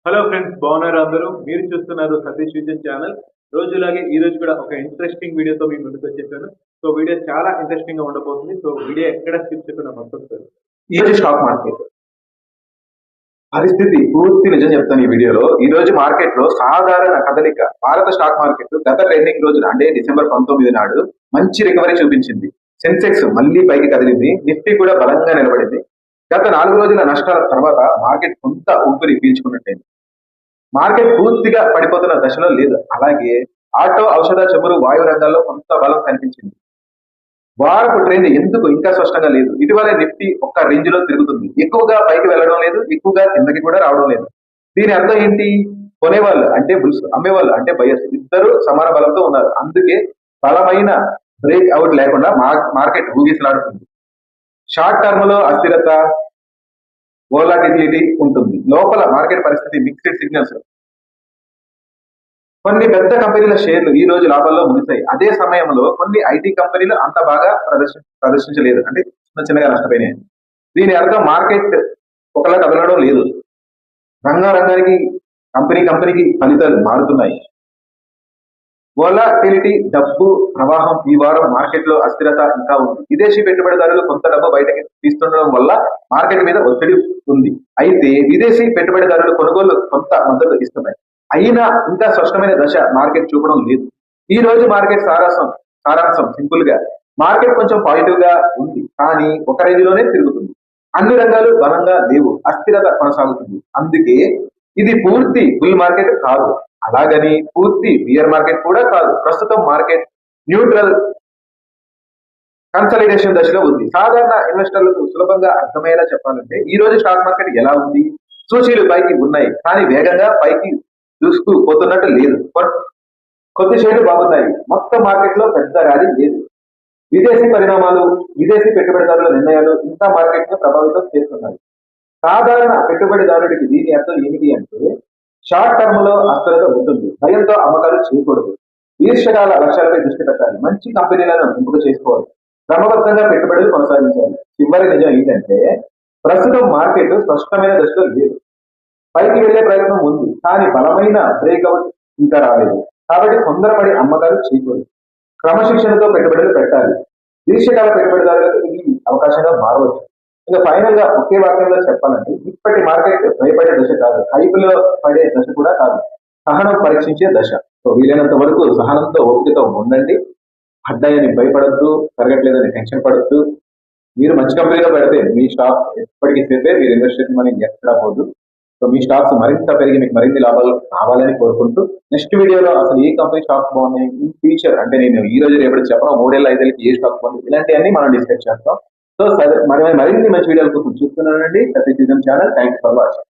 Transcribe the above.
Hello friends, బాగున్నారు అందరూ? మీరు చూస్తున్నారు సతీష్ విజన్ ఛానల్. రోజులాగే ఈ రోజు కూడా ఒక ఇంట్రెస్టింగ్ వీడియోతో మీ ముందుకు వచ్చేసాను. సో వీడియో చాలా ఇంట్రెస్టింగ్ గా ఉండబోతుంది. సో వీడియో ఎక్కడ స్కిప్ చేయకుండా మొత్తం చూడండి. ఈ రోజు స్టాక్ మార్కెట్ పరిస్థితి పూర్తి నిజం చెప్తాను. ఈ వీడియోలో ఈ రోజు మార్కెట్ లో సాధారణ కదలిక. భారత స్టాక్ మార్కెట్ గత ట్రేడింగ్ రోజున అంటే డిసెంబర్ 19 నాడు మంచి రికవరీ చూపించింది. సెన్సెక్స్ మళ్లీ పైకి కదిలింది, నిఫ్టీ కూడా బలంగా నిలబడింది. గత 4 రోజుల నష్టాల తర్వాత మార్కెట్ కొంత ఊపిరి పీల్చుకున్నట్టయింది. మార్కెట్ పూర్తిగా పడిపోతున్న దశలో లేదు. అలాగే ఆటో, ఔషధ, చమురు, వాయు రంగాల్లో కొంత బలం కనిపించింది. వారపు ట్రెండ్ ఎందుకు ఇంకా స్పష్టంగా లేదు. ఇటీవల నిఫ్టీ ఒక్క రేంజ్ లో తిరుగుతుంది. ఎక్కువగా పైకి వెళ్ళడం లేదు, ఎక్కువగా కిందకి కూడా రావడం లేదు. దీని అర్థం ఏంటి? కొనేవాళ్ళు అంటే బుల్స్, అమ్మేవాళ్ళు అంటే బయర్స్, ఇద్దరు సమాన బలంతో ఉన్నారు. అందుకే బలమైన బ్రేక్ అవుట్ లేకుండా మార్కెట్ ఊగిసలాడుతుంది. షార్ట్ టర్మ్ లో అస్థిరత, వోలాటిలిటీ ఉంటుంది. లోపల మార్కెట్ పరిస్థితి మిక్స్డ్ సిగ్నల్స్. కొన్ని పెద్ద కంపెనీల షేర్లు ఈ రోజు లాభాల్లో ముగిశాయి. అదే సమయంలో కొన్ని ఐటీ కంపెనీలు అంత బాగా ప్రదర్శించలేదు, అంటే చిన్నగా నష్టపోయినాయి. దీని అర్థం మార్కెట్ ఒకలా కదలడం లేదు. రంగానికి కంపెనీకి ఫలితాలు మారుతున్నాయి. వోలాటిలిటీ, డబ్బు ప్రవాహం. ఈ వారం మార్కెట్ లో అస్థిరత ఇంకా ఉంది. విదేశీ పెట్టుబడిదారులు కొంత డబ్బు బయటకి తీస్తుండడం వల్ల మార్కెట్ మీద ఒత్తిడి ఉంది. అయితే విదేశీ పెట్టుబడిదారులు కొనుగోలు కొంత మద్దతు ఇస్తున్నాయి. అయినా ఇంకా స్పష్టమైన దశ మార్కెట్ చూపడం లేదు. ఈ రోజు మార్కెట్ సారాంశం సింపుల్ గా, మార్కెట్ కొంచెం పాజిటివ్ గా ఉంది, కానీ ఒక రేంజ్ లోనే తిరుగుతుంది. అన్ని రంగాలు బలంగా లేవు, అస్థిరత కొనసాగుతుంది. అందుకే ఇది పూర్తి బుల్ మార్కెట్ కాదు, అలాగని పూర్తి బియర్ మార్కెట్ కూడా కాదు. ప్రస్తుతం మార్కెట్ న్యూట్రల్ కన్సలిడేషన్ దశలో ఉంది. సాధారణ ఇన్వెస్టర్లకు సులభంగా అర్థమయ్యేలా చెప్పాలంటే ఈ రోజు స్టాక్ మార్కెట్ ఎలా ఉంది? సూచీలు పైకి ఉన్నాయి, కానీ వేగంగా పైకి దూసుకు పోతున్నట్టు లేదు. కొద్ది షేర్లు బాగున్నాయి. మొత్తం మార్కెట్ లో పెద్ద ర్యాలీ లేదు. విదేశీ పరిణామాలు, విదేశీ పెట్టుబడిదారుల నిర్ణయాలు ఇంకా మార్కెట్ ను ప్రభావితం చేస్తున్నాయి. సాధారణ పెట్టుబడిదారుడికి దీని అర్థం ఏమిటి అంటే, షార్ట్ టర్మ్ లో అస్థిరత ఉంటుంది, భయంతో అమ్మకాలు చేయకూడదు, దీర్ఘకాల లక్ష్యాలపై దృష్టి పెట్టాలి, మంచి కంపెనీలను ఎంపిక చేసుకోవాలి, క్రమబద్ధంగా పెట్టుబడులు కొనసాగించాలి. చివరి నిజం ఏంటంటే, ప్రస్తుతం మార్కెట్ స్పష్టమైన దశలో లేదు. పైకి వెళ్లే ప్రయత్నం ఉంది, కానీ బలమైన బ్రేక్అవుట్ ఇంకా రాలేదు. కాబట్టి తొందరపడి అమ్మకాలు చేయకూడదు, క్రమశిక్షణతో పెట్టుబడులు పెట్టాలి. దీర్ఘకాల పెట్టుబడిదారులకు ఇది అవకాశంగా మారవచ్చు. ఇక ఫైనల్ గా ఒకే వాక్యంలో చెప్పాలంటే, ఇప్పటి మార్కెట్ భయపడే దశ కాదు, హైపులో పడే దశ కూడా కాదు, సహనం పరీక్షించే దశ. సో వీలైనంత వరకు సహనంతో, ఓపికతో ఉండండి. అడ్డాయని భయపడద్దు, పెరగట్లేదని టెన్షన్ పడద్దు. మీరు మంచి కంపెనీలో పెడితే మీ స్టాక్ ఎప్పటికీ సేపే, మీరు ఇన్వెస్ట్మెంట్ మనీ ఎక్కడా పోదు. సో మీ స్టాక్స్ మరింత పెరిగి మీకు మరిన్ని లాభాలు రావాలని కోరుకుంటూ, నెక్స్ట్ వీడియోలో అసలు ఏ కంపెనీ స్టాక్స్ బాగున్నాయి, ఈ ఫ్యూచర్ అంటే నేను ఈ రోజు రేపటి చెప్పడం 3-5 ఏ స్టాక్ బాగుంది, ఇలాంటివన్నీ మనం డిస్కస్ చేస్తాం. సో మరిన్ని మంచి వీడియోల కోసం చూస్తున్నానండి Satish vision channel. Thanks for watching.